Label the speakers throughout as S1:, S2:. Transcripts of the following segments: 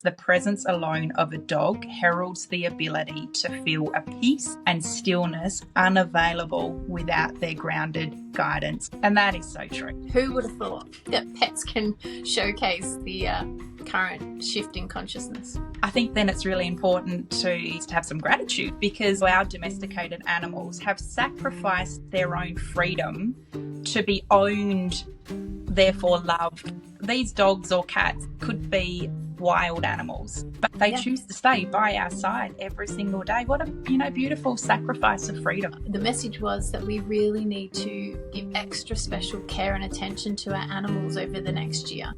S1: The presence alone of a dog heralds the ability to feel a peace and stillness unavailable without their grounded guidance. And that is so true.
S2: Who would have thought that pets can showcase the current shift in consciousness?
S1: I think then it's really important to have some gratitude, because our domesticated animals have sacrificed their own freedom to be owned, therefore loved. These dogs or cats could be wild animals, but they choose to stay by our side every single day. What a beautiful sacrifice of freedom.
S2: The message was that we really need to give extra special care and attention to our animals over the next year.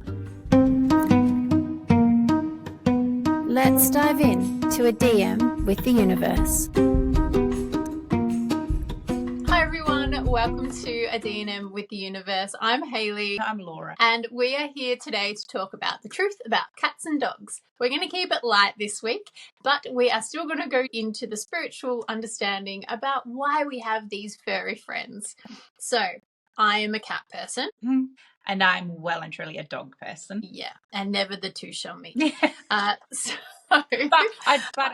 S3: Let's dive in to a DM with the universe.
S2: Hi everyone, welcome to a D&M with the universe. I'm Hayley.
S1: I'm Laura.
S2: And we are here today to talk about the truth about cats and dogs. We're going to keep it light this week, but we are still going to go into the spiritual understanding about why we have these furry friends. So, I am a cat person.
S1: And I'm well and truly a dog person.
S2: Yeah, and never the two shall meet.
S1: But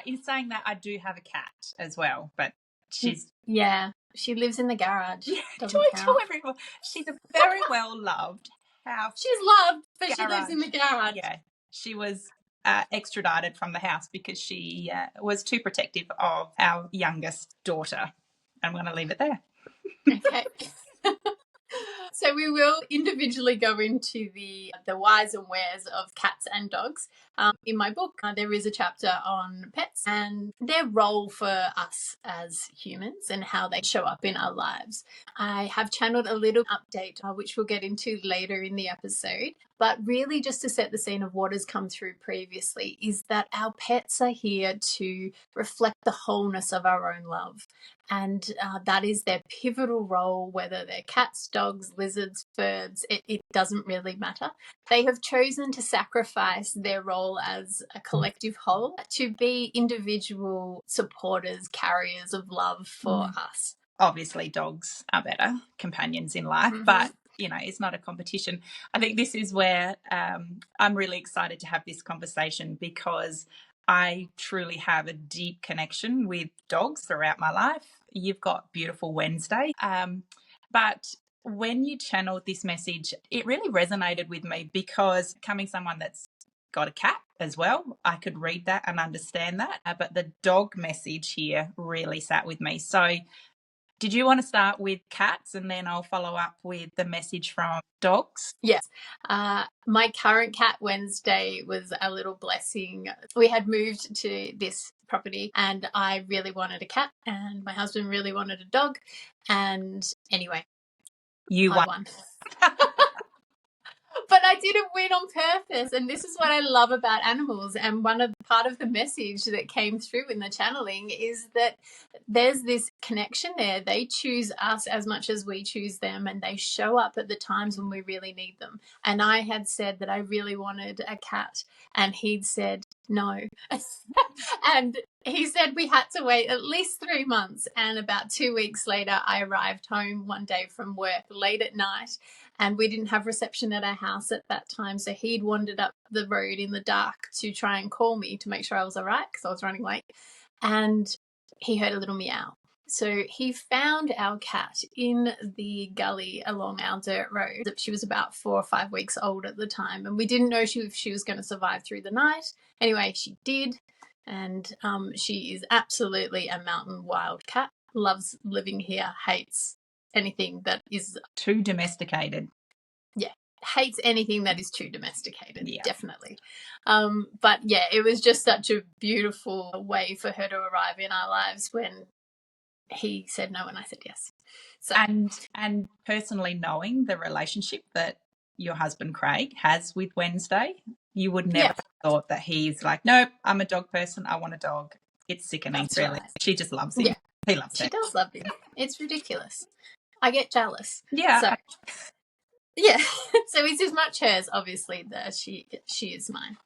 S1: in saying that, I do have a cat as well, but she's...
S2: Yeah, she lives in the garage.
S1: Yeah, to everyone. She's a very well-loved house.
S2: She's loved, but garage. She lives in the garage.
S1: Yeah, she was extradited from the house because she was too protective of our youngest daughter. I'm going to leave it there.
S2: Okay. So we will individually go into the whys and wheres of cats and dogs. In my book, there is a chapter on pets and their role for us as humans and how they show up in our lives. I have channeled a little update, which we'll get into later in the episode. But really just to set the scene of what has come through previously is that our pets are here to reflect the wholeness of our own love. And that is their pivotal role, whether they're cats, dogs, lizards, birds, it doesn't really matter. They have chosen to sacrifice their role as a collective whole to be individual supporters, carriers of love for us.
S1: Obviously, dogs are better companions in life, but it's not a competition. I think this is where I'm really excited to have this conversation, because I truly have a deep connection with dogs throughout my life. You've got beautiful Wednesday. But when you channeled this message, it really resonated with me, because coming someone that's got a cat as well, I could read that and understand that. But the dog message here really sat with me. So did you want to start with cats and then I'll follow up with the message from dogs?
S2: Yes. My current cat Wednesday was a little blessing. We had moved to this property and I really wanted a cat and my husband really wanted a dog. And anyway,
S1: I won.
S2: But I didn't win on purpose, and this is what I love about animals. And part of the message that came through in the channeling is that there's this connection there. They choose us as much as we choose them, and they show up at the times when we really need them. And I had said that I really wanted a cat, and he'd said no. And he said we had to wait at least 3 months. And about 2 weeks later, I arrived home one day from work late at night, and we didn't have reception at our house at that time. So he'd wandered up the road in the dark to try and call me to make sure I was all right, because I was running late. And he heard a little meow. So he found our cat in the gully along our dirt road. She was about 4 or 5 weeks old at the time, and we didn't know if she was going to survive through the night. Anyway, she did, and she is absolutely a mountain wild cat. Loves living here, hates anything that is
S1: too domesticated.
S2: Yeah, hates anything that is too domesticated, definitely. But yeah, it was just such a beautiful way for her to arrive in our lives when he said no and I said yes. So
S1: and personally knowing the relationship that your husband Craig has with Wednesday, you would never have thought that he's like, nope, I'm a dog person, I want a dog. It's sickening. That's really. Right. She just loves him. Yeah. He loves her.
S2: She does love him. It's ridiculous. I get jealous.
S1: Yeah.
S2: So, yeah. So it's as much hers, obviously, that she is mine.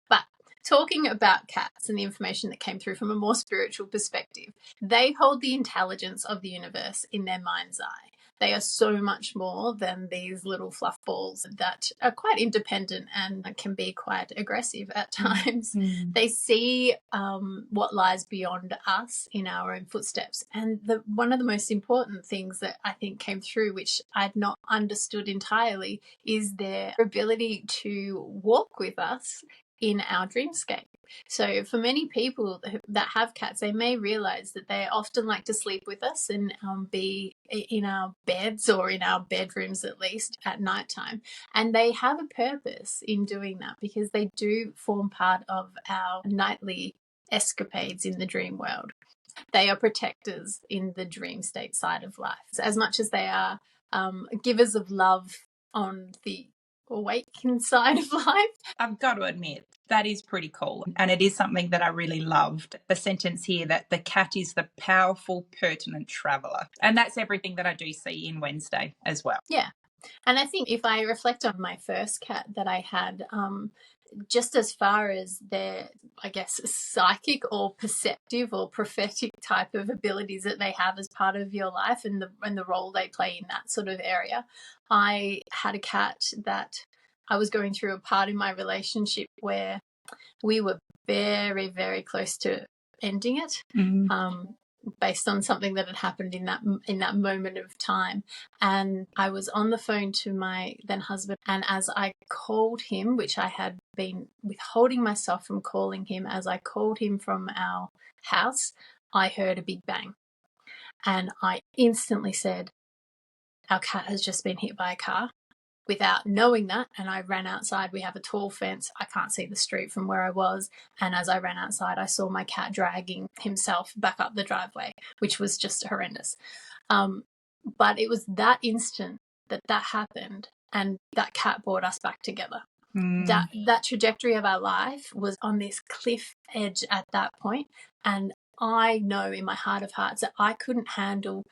S2: But talking about cats and the information that came through from a more spiritual perspective, they hold the intelligence of the universe in their mind's eye. they are so much more than these little fluff balls that are quite independent and can be quite aggressive at times. They see what lies beyond us in our own footsteps. And one of the most important things that I think came through, which I'd not understood entirely, is their ability to walk with us in our dreamscape. So for many people that have cats, they may realize that they often like to sleep with us and be in our beds, or in our bedrooms at least, at nighttime. And they have a purpose in doing that, because they do form part of our nightly escapades in the dream world. They are protectors in the dream state side of life, as much as they are givers of love on the awakened side of life.
S1: I've got to admit, that is pretty cool. And it is something that I really loved. The sentence here that the cat is the powerful, pertinent traveller. And that's everything that I do see in Wednesday as well.
S2: Yeah. And I think if I reflect on my first cat that I had, just as far as their, I guess, psychic or perceptive or prophetic type of abilities that they have as part of your life, and the role they play in that sort of area, I had a cat that I was going through a part in my relationship where we were very, very close to ending it. Based on something that had happened in that moment of time. And I was on the phone to my then husband, and as I called him, which I had been withholding myself from calling him, as I called him from our house, I heard a big bang. And I instantly said, our cat has just been hit by a car, without knowing that. And I ran outside. We have a tall fence. I can't see the street from where I was. And as I ran outside, I saw my cat dragging himself back up the driveway, which was just horrendous. But it was that instant that happened, and that cat brought us back together. That trajectory of our life was on this cliff edge at that point. And I know in my heart of hearts that I couldn't handle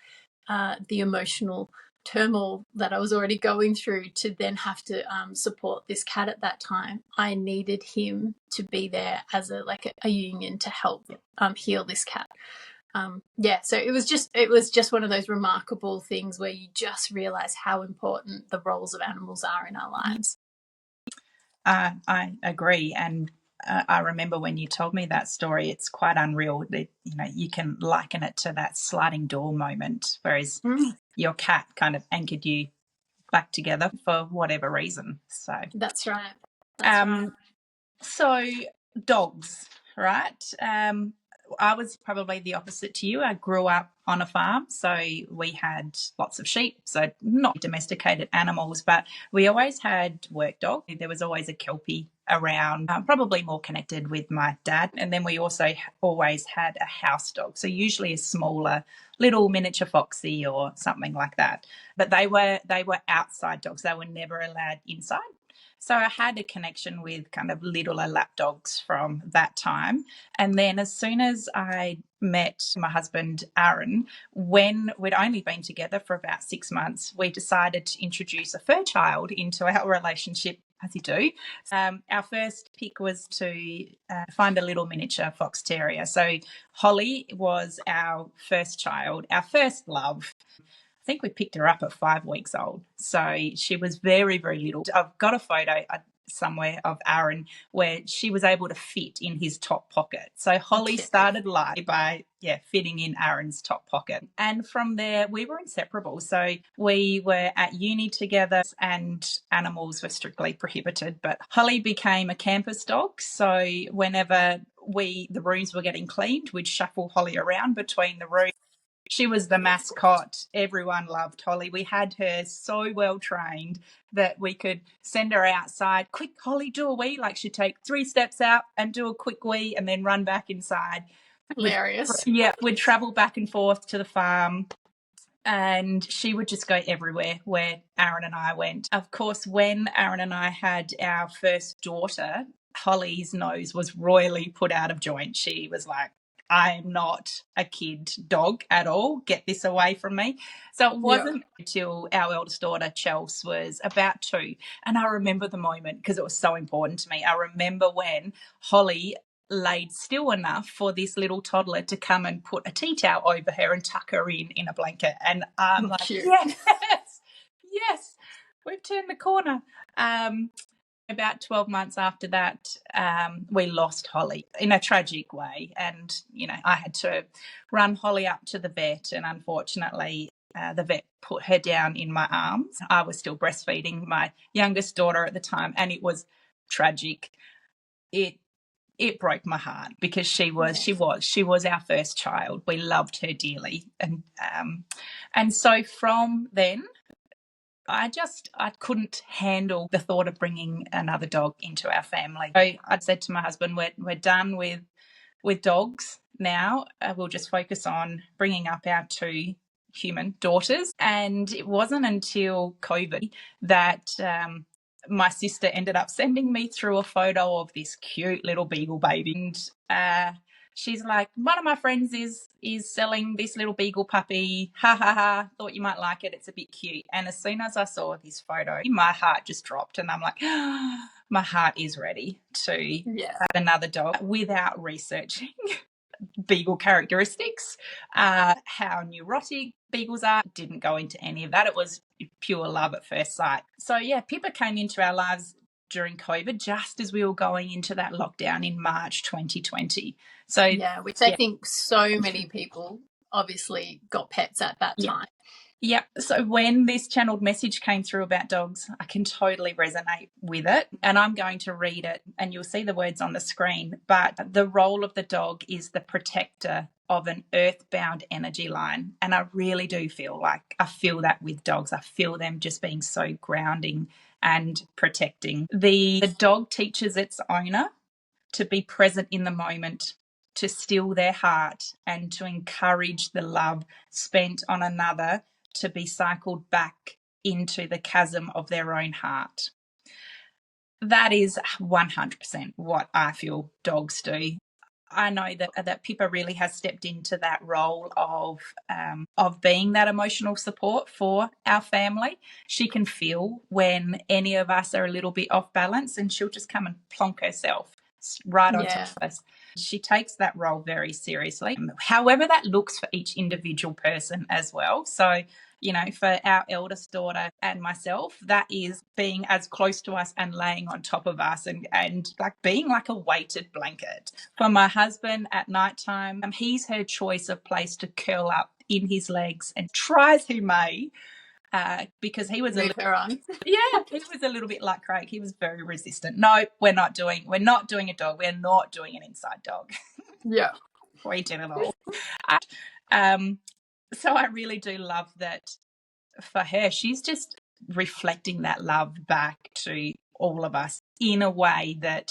S2: the emotional turmoil that I was already going through to then have to support this cat at that time. I needed him to be there as a union to help heal this cat. So it was just one of those remarkable things where you just realize how important the roles of animals are in our lives.
S1: I agree, and I remember when you told me that story, it's quite unreal that, you can liken it to that sliding door moment, whereas your cat kind of anchored you back together for whatever reason. So
S2: that's right.
S1: So dogs, right? I was probably the opposite to you. I grew up on a farm, so we had lots of sheep, so not domesticated animals, but we always had work dog. There was always a Kelpie around, probably more connected with my dad. And then we also always had a house dog, so usually a smaller little miniature foxy or something like that. But they were outside dogs. They were never allowed inside. So I had a connection with kind of littler lap dogs from that time. And then as soon as I met my husband, Aaron, when we'd only been together for about 6 months, we decided to introduce a fur child into our relationship, as you do. Our first pick was to find a little miniature fox terrier. So Holly was our first child, our first love. I think we picked her up at 5 weeks old. So she was very, very little. I've got a photo somewhere of Aaron where she was able to fit in his top pocket. So Holly started life by fitting in Aaron's top pocket. And from there, we were inseparable. So we were at uni together and animals were strictly prohibited. But Holly became a campus dog. So whenever the rooms were getting cleaned, we'd shuffle Holly around between the rooms. She was the mascot. Everyone loved Holly. We had her so well trained that we could send her outside. Quick, Holly, do a wee. Like she'd take 3 steps out and do a quick wee and then run back inside.
S2: Hilarious.
S1: We'd travel back and forth to the farm and she would just go everywhere where Aaron and I went. Of course, when Aaron and I had our first daughter, Holly's nose was royally put out of joint. She was like, I'm not a kid dog at all. Get this away from me. So it wasn't until our eldest daughter, Chelsea, was about 2. And I remember the moment because it was so important to me. I remember when Holly laid still enough for this little toddler to come and put a tea towel over her and tuck her in a blanket. And I'm like,
S2: Cute.
S1: yes, we've turned the corner. About 12 months after that, we lost Holly in a tragic way. And, I had to run Holly up to the vet, and unfortunately, the vet put her down in my arms. I was still breastfeeding my youngest daughter at the time, and it was tragic. It broke my heart because she was our first child. We loved her dearly, and so from then, I couldn't handle the thought of bringing another dog into our family. So I said to my husband, we're done with dogs now. We'll just focus on bringing up our 2 human daughters. And it wasn't until COVID that my sister ended up sending me through a photo of this cute little beagle baby. And she's like, one of my friends is selling this little beagle puppy. Ha ha ha. Thought you might like it. It's a bit cute. And as soon as I saw this photo, my heart just dropped, and I'm like, my heart is ready to have another dog without researching beagle characteristics, how neurotic beagles are. Didn't go into any of that. It was pure love at first sight. So Pippa came into our lives during COVID, just as we were going into that lockdown in March 2020. So
S2: which I think so many people obviously got pets at that time.
S1: Yeah. So when this channeled message came through about dogs, I can totally resonate with it. And I'm going to read it, and you'll see the words on the screen. But the role of the dog is the protector of an earthbound energy line. And I really do feel that with dogs. I feel them just being so grounding and protecting. The dog teaches its owner to be present in the moment, to still their heart, and to encourage the love spent on another to be cycled back into the chasm of their own heart. That is 100% what I feel dogs do. I know that Pippa really has stepped into that role of being that emotional support for our family. She can feel when any of us are a little bit off balance, and she'll just come and plonk herself right on top of us. She takes that role very seriously. However, that looks for each individual person as well. So, for our eldest daughter and myself, that is being as close to us and laying on top of us and like being like a weighted blanket. For my husband at nighttime, he's her choice of place to curl up in his legs, and try as he may, because he was he was a little bit like Craig. He was very resistant. No, we're not doing a dog. We're not doing an inside dog.
S2: Yeah.
S1: We did it all. So I really do love that for her. She's just reflecting that love back to all of us in a way that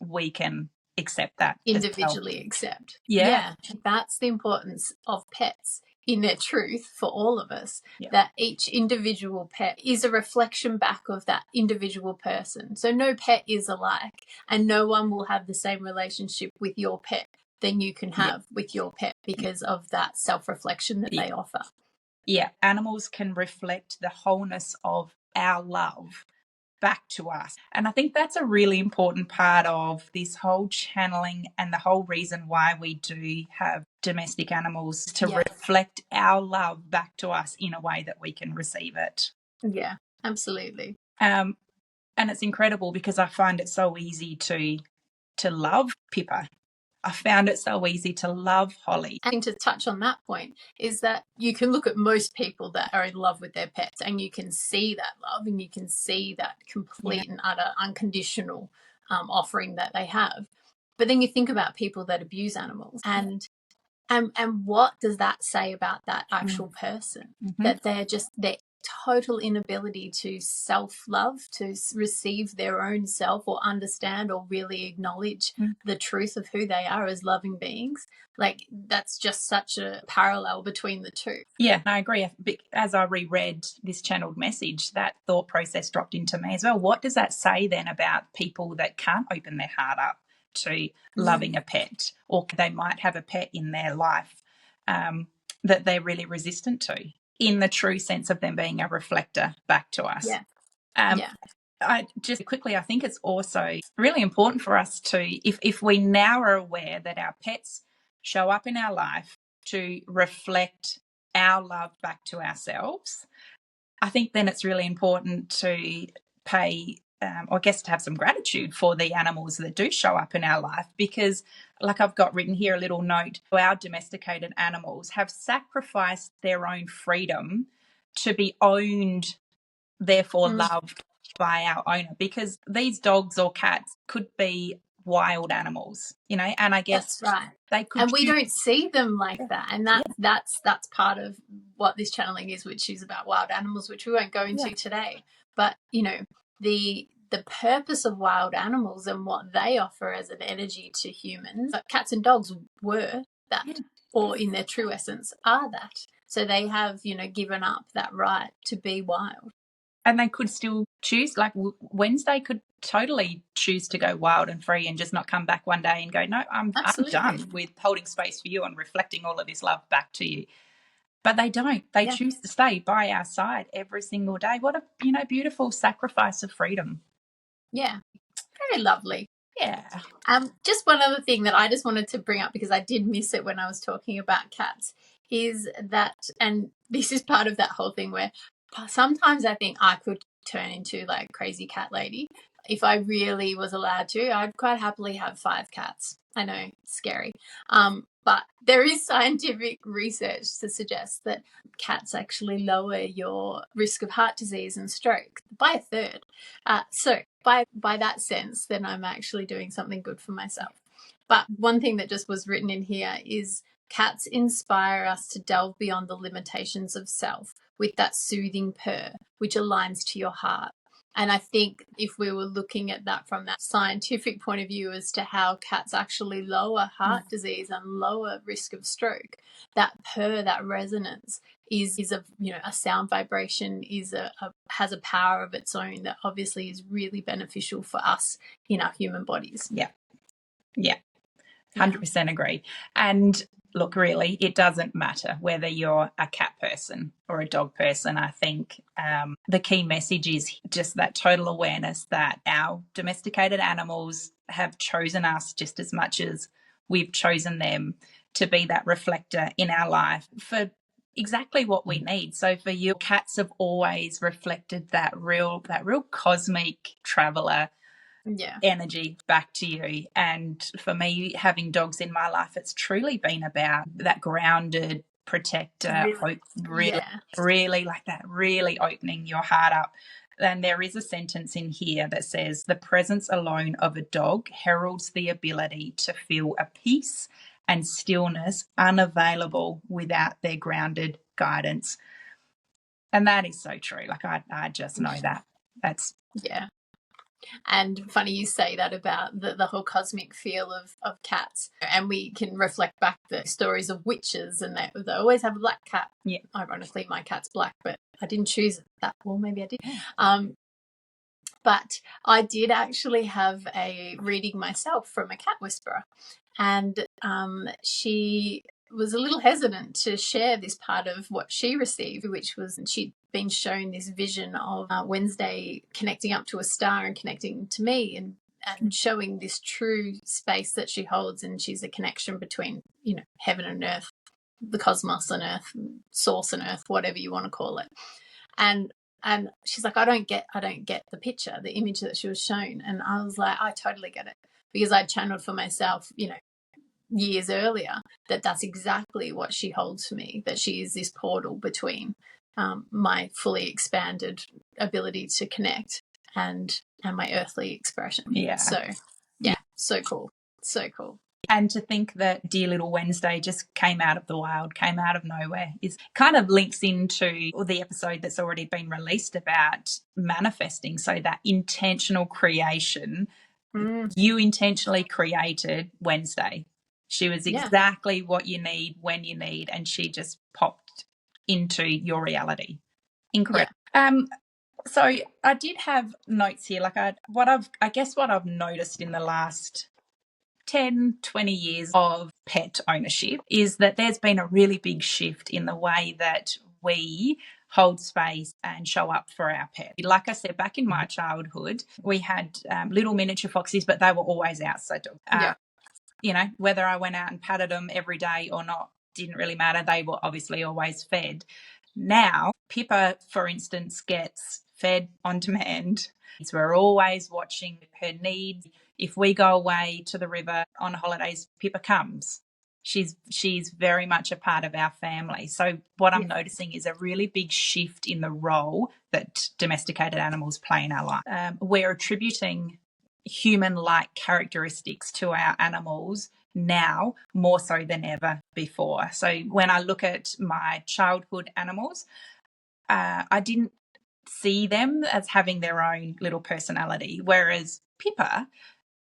S1: we can accept that.
S2: Individually accept.
S1: Yeah.
S2: That's the importance of pets in their truth for all of us, that each individual pet is a reflection back of that individual person. So no pet is alike, and no one will have the same relationship with your pet than you can have with your pet because of that self-reflection that they offer.
S1: Yeah, animals can reflect the wholeness of our love back to us. And I think that's a really important part of this whole channeling, and the whole reason why we do have domestic animals, to reflect our love back to us in a way that we can receive it.
S2: Yeah, absolutely.
S1: And it's incredible because I find it so easy to love Pippa. I found it so easy to love Holly.
S2: And to touch on that point is that you can look at most people that are in love with their pets, and you can see that love, and you can see that complete and utter unconditional offering that they have. But then you think about people that abuse animals, and what does that say about that actual person? That they're just their total inability to self-love, to receive their own self, or understand or really acknowledge the truth of who they are as loving beings. Like, that's just such a parallel between the two.
S1: Yeah, I agree. As I reread this channeled message, that thought process dropped into me as well. What does that say then about people that can't open their heart up to loving a pet, or they might have a pet in their life that they're really resistant to, in the true sense of them being a reflector back to us? I think it's also really important for us to, if we now are aware that our pets show up in our life to reflect our love back to ourselves, I think then it's really important to pay, or I guess to have some gratitude for the animals that do show up in our life, because like I've got written here a little note, our domesticated animals have sacrificed their own freedom to be owned, therefore loved by our owner, because these dogs or cats could be wild animals, and I guess
S2: that's right.
S1: they could,
S2: and we don't see them like that, and that's part of what this channeling is, which is about wild animals, which we won't go into today. But the purpose of wild animals and what they offer as an energy to humans, cats and dogs were that, or in their true essence are that. So they have given up that right to be wild.
S1: And they could still choose, like Wednesday could totally choose to go wild and free and just not come back one day and go, no, I'm done with holding space for you and reflecting all of this love back to you. But they don't. They choose to stay by our side every single day. What a beautiful sacrifice of freedom.
S2: Yeah, very lovely.
S1: Yeah.
S2: Just one other thing that I just wanted to bring up, because I did miss it when I was talking about cats, is that, and this is part of that whole thing where sometimes I think I could turn into like crazy cat lady. If I really was allowed to, I'd quite happily have 5 cats. I know, it's scary. But there is scientific research to suggest that cats actually lower your risk of heart disease and stroke by a third. So by that sense, then I'm actually doing something good for myself. But one thing that just was written in here is cats inspire us to delve beyond the limitations of self with that soothing purr, which aligns to your heart. And I think if we were looking at that from that scientific point of view as to how cats actually lower heart disease and lower risk of stroke, that purr, that resonance is a sound vibration, has a power of its own that obviously is really beneficial for us in our human bodies.
S1: Yeah. 100% agree. And look, really, it doesn't matter whether you're a cat person or a dog person. I think the key message is just that total awareness that our domesticated animals have chosen us just as much as we've chosen them to be that reflector in our life for exactly what we need. So for you, cats have always reflected that real cosmic traveler energy back to you. And for me, having dogs in my life, it's truly been about that grounded protector, really like that, really opening your heart up. And there is a sentence in here that says, the presence alone of a dog heralds the ability to feel a peace and stillness unavailable without their grounded guidance. And that is so true. Like I just know that. That's
S2: And funny you say that about the whole cosmic feel of cats. And we can reflect back the stories of witches, and they always have a black cat.
S1: Yeah.
S2: Ironically, my cat's black, but I didn't choose that. Well, maybe I did. But I did actually have a reading myself from a cat whisperer. And she was a little hesitant to share this part of what she received, which was she'd been shown this vision of Wednesday connecting up to a star and connecting to me and showing this true space that she holds. And she's a connection between, heaven and earth, the cosmos and earth, source and earth, whatever you want to call it. And she's like, I don't get the picture, the image that she was shown. And I was like, I totally get it, because I channeled for myself, years earlier, that's exactly what she holds for me, that she is this portal between my fully expanded ability to connect and my earthly expression. So cool.
S1: And to think that dear little Wednesday just came out of the wild, came out of nowhere, is kind of links into the episode that's already been released about manifesting. So that intentional creation, you intentionally created Wednesday. She was exactly what you need when you need, and she just popped into your reality. Incredible. Yeah. So I did have notes here, like what I've noticed in the last 10, 20 years of pet ownership is that there's been a really big shift in the way that we hold space and show up for our pet. Like I said, back in my childhood, we had little miniature foxes, but they were always out. So, you know, whether I went out and patted them every day or not didn't really matter. They were obviously always fed. Now, Pippa, for instance, gets fed on demand. We're always watching her needs. If we go away to the river on holidays, Pippa comes. She's very much a part of our family. So what I'm noticing is a really big shift in the role that domesticated animals play in our life. We're attributing human-like characteristics to our animals now more so than ever before. So when I look at my childhood animals, I didn't see them as having their own little personality, whereas Pippa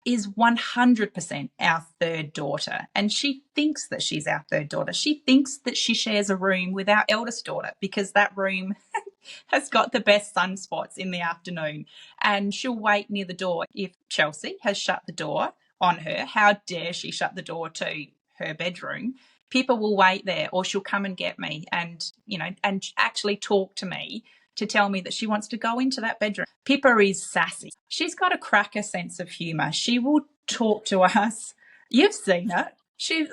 S1: is 100% our third daughter, and she thinks that she's our third daughter. She thinks that she shares a room with our eldest daughter because that room has got the best sunspots in the afternoon, and she'll wait near the door. If Chelsea has shut the door on her, how dare she shut the door to her bedroom? Pippa will wait there, or she'll come and get me and, you know, and actually talk to me to tell me that she wants to go into that bedroom. Pippa is sassy. She's got a cracker sense of humour. She will talk to us. You've seen her. She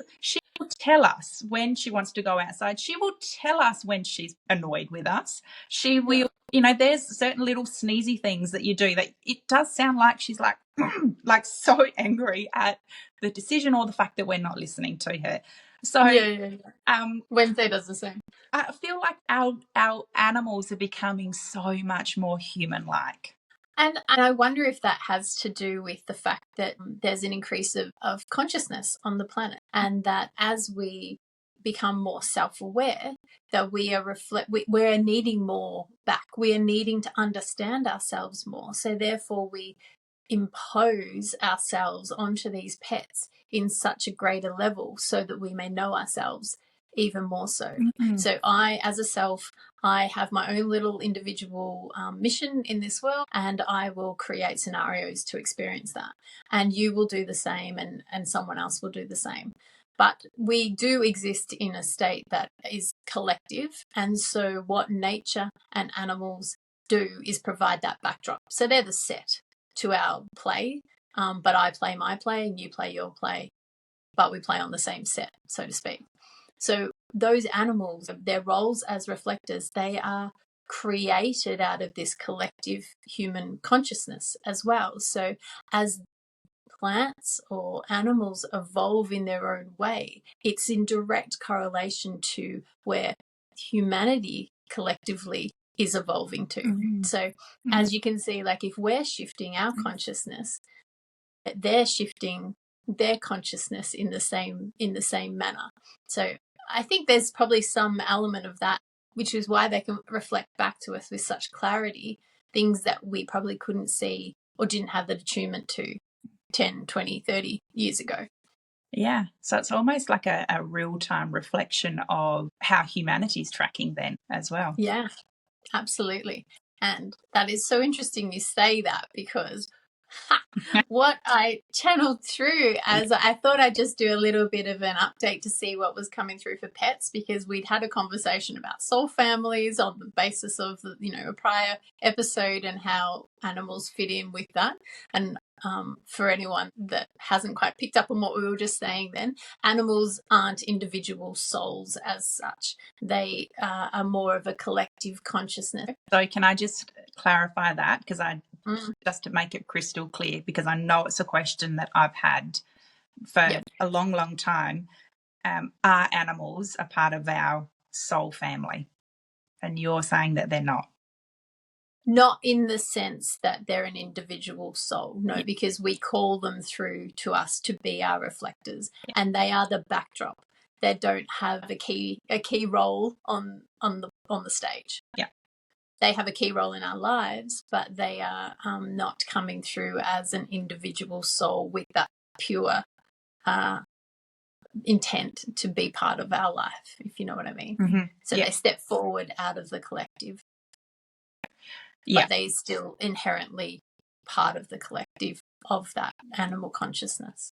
S1: will tell us when she wants to go outside. She will tell us when she's annoyed with us. She will, you know, there's certain little sneezy things that you do that it does sound like she's like, like so angry at the decision or the fact that we're not listening to her. So
S2: Wednesday does the same.
S1: I feel like our animals are becoming so much more human-like.
S2: And I wonder if that has to do with the fact that there's an increase of consciousness on the planet, and that as we become more self-aware, that we're needing more back. We are needing to understand ourselves more. So therefore we impose ourselves onto these pets in such a greater level so that we may know ourselves even more so. So I, as a self, I have my own little individual mission in this world, and I will create scenarios to experience that. And you will do the same, and someone else will do the same. But we do exist in a state that is collective. And so what nature and animals do is provide that backdrop. So they're the set to our play, but I play my play and you play your play, but we play on the same set, so to speak. So those animals, their roles as reflectors, they are created out of this collective human consciousness as well. So as plants or animals evolve in their own way, it's in direct correlation to where humanity collectively is evolving to. So as you can see, like if we're shifting our consciousness, they're shifting their consciousness in the same manner. So I think there's probably some element of that, which is why they can reflect back to us with such clarity, things that we probably couldn't see or didn't have the attunement to 10, 20, 30 years ago.
S1: Yeah, so it's almost like a real-time reflection of how humanity's tracking then as well.
S2: Yeah, absolutely. And that is so interesting you say that, because what I channeled through, as I thought I'd just do a little bit of an update to see what was coming through for pets, because we'd had a conversation about soul families on the basis of, you know, a prior episode and how animals fit in with that. And for anyone that hasn't quite picked up on what we were just saying then, animals aren't individual souls as such. They are more of a collective consciousness.
S1: So can I just clarify that, because just to make it crystal clear, because I know it's a question that I've had for a long, long time. Are animals a part of our soul family? And you're saying that they're not.
S2: Not in the sense that they're an individual soul, no, because we call them through to us to be our reflectors, and they are the backdrop. They don't have a key role on the stage.
S1: Yeah,
S2: they have a key role in our lives, but they are not coming through as an individual soul with that pure intent to be part of our life, if you know what I mean. So they step forward out of the collective. But they still inherently part of the collective of that animal consciousness.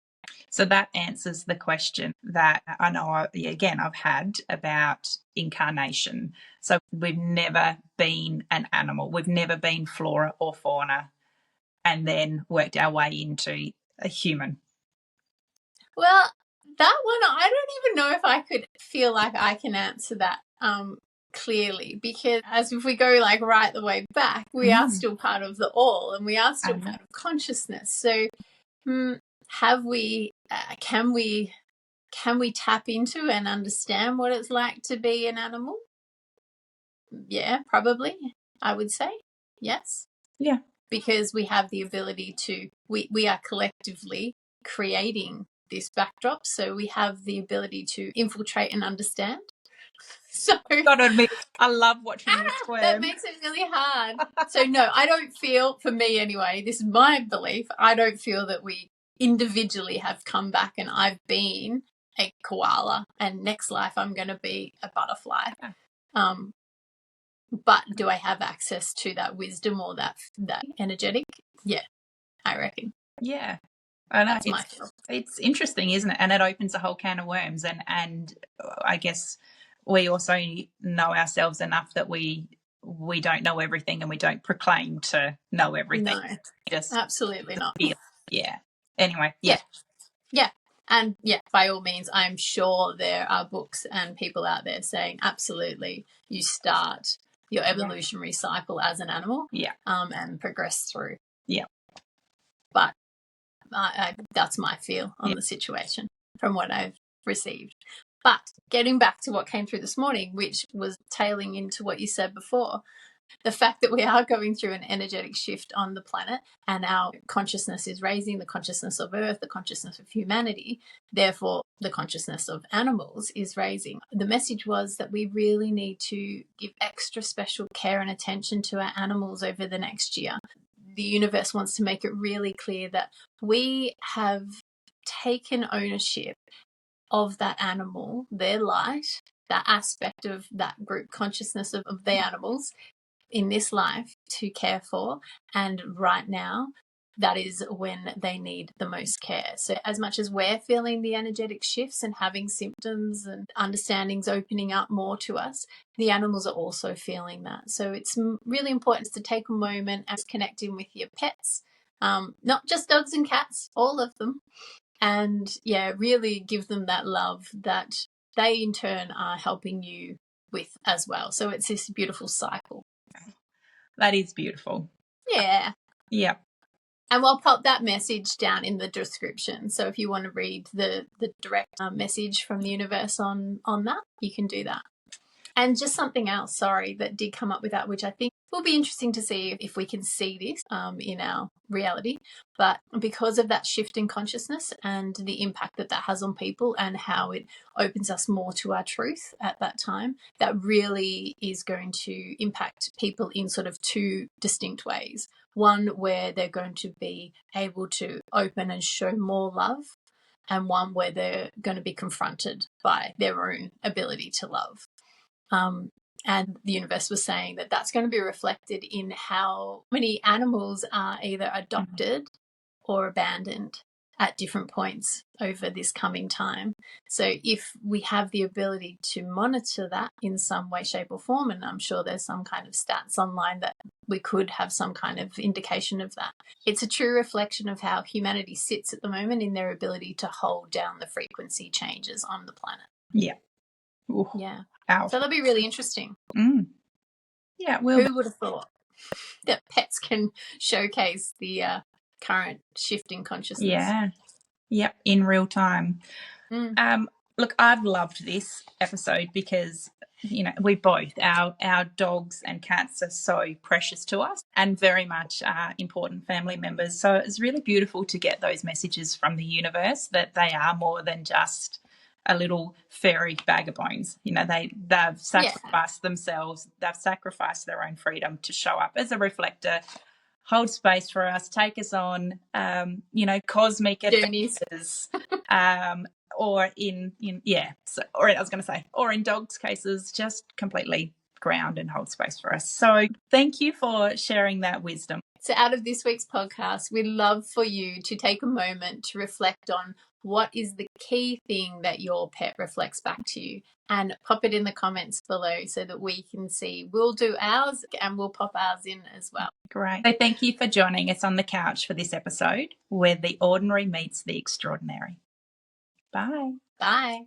S1: So that answers the question that I know, I've had about incarnation. So we've never been an animal. We've never been flora or fauna and then worked our way into a human.
S2: Well, that one, I don't even know if I could feel like I can answer that clearly, because as if we go like right the way back, we are still part of the all, and we are still part of consciousness. So have we, can we tap into and understand what it's like to be an animal? Yeah, probably, I would say. Yes.
S1: Yeah.
S2: Because we have the ability to, we are collectively creating this backdrop, so we have the ability to infiltrate and understand. So
S1: Gotta admit, I love watching you squirm.
S2: that makes it really hard. So no, I don't feel, for me anyway, this is my belief, I don't feel that we individually have come back and I've been a koala and next life I'm going to be a butterfly. But do I have access to that wisdom or that energetic? Yeah, I reckon.
S1: Yeah. I know.
S2: That's my feel.
S1: It's interesting, isn't it? And it opens a whole can of worms. And I guess we also know ourselves enough that we don't know everything, and we don't proclaim to know everything.
S2: No, just absolutely not.
S1: Yeah. Anyway.
S2: Yeah. And yeah, by all means, I'm sure there are books and people out there saying absolutely you start your evolutionary cycle as an animal, and progress through. Yeah. But that's my feel on the situation from what I've received. But getting back to what came through this morning, which was tailing into what you said before, the fact that we are going through an energetic shift on the planet and our consciousness is raising, the consciousness of Earth, the consciousness of humanity, therefore the consciousness of animals is raising. The message was that we really need to give extra special care and attention to our animals over the next year. The universe wants to make it really clear that we have taken ownership of that animal, their light, that aspect of that group consciousness of the animals in this life to care for. And right now, that is when they need the most care. So as much as we're feeling the energetic shifts and having symptoms and understandings opening up more to us, the animals are also feeling that. So it's really important to take a moment and connecting with your pets, not just dogs and cats, all of them. And really give them that love that they in turn are helping you with as well. So it's this beautiful cycle.
S1: That is beautiful.
S2: Yeah.
S1: Yeah.
S2: And we'll pop that message down in the description. So if you want to read the direct message from the universe on that, you can do that. And just something else, that did come up with that, which I think will be interesting to see if we can see this in our reality. But because of that shift in consciousness and the impact that has on people and how it opens us more to our truth at that time, that really is going to impact people in sort of two distinct ways. One where they're going to be able to open and show more love, and one where they're going to be confronted by their own ability to love. And the universe was saying that that's going to be reflected in how many animals are either adopted or abandoned at different points over this coming time. So if we have the ability to monitor that in some way, shape or form, and I'm sure there's some kind of stats online that we could have some kind of indication of that, it's a true reflection of how humanity sits at the moment in their ability to hold down the frequency changes on the planet.
S1: Yeah. Ooh.
S2: Yeah.
S1: Ow.
S2: So that'll be really interesting.
S1: Yeah,
S2: who would have thought that pets can showcase the current shift in consciousness?
S1: Yeah. Yep, in real time. Look, I've loved this episode because, we both, our dogs and cats are so precious to us and very much important family members. So it's really beautiful to get those messages from the universe that they are more than just a little fairy bag of bones. They've sacrificed themselves. They've sacrificed their own freedom to show up as a reflector, hold space for us, take us on, cosmic adventures, or in dogs' cases, just completely ground and hold space for us. So thank you for sharing that wisdom.
S2: So out of this week's podcast, we'd love for you to take a moment to reflect on what is the key thing that your pet reflects back to you? And pop it in the comments below so that we can see. We'll do ours and we'll pop ours in as well.
S1: Great. So thank you for joining us on the couch for this episode where the ordinary meets the extraordinary. Bye.
S2: Bye.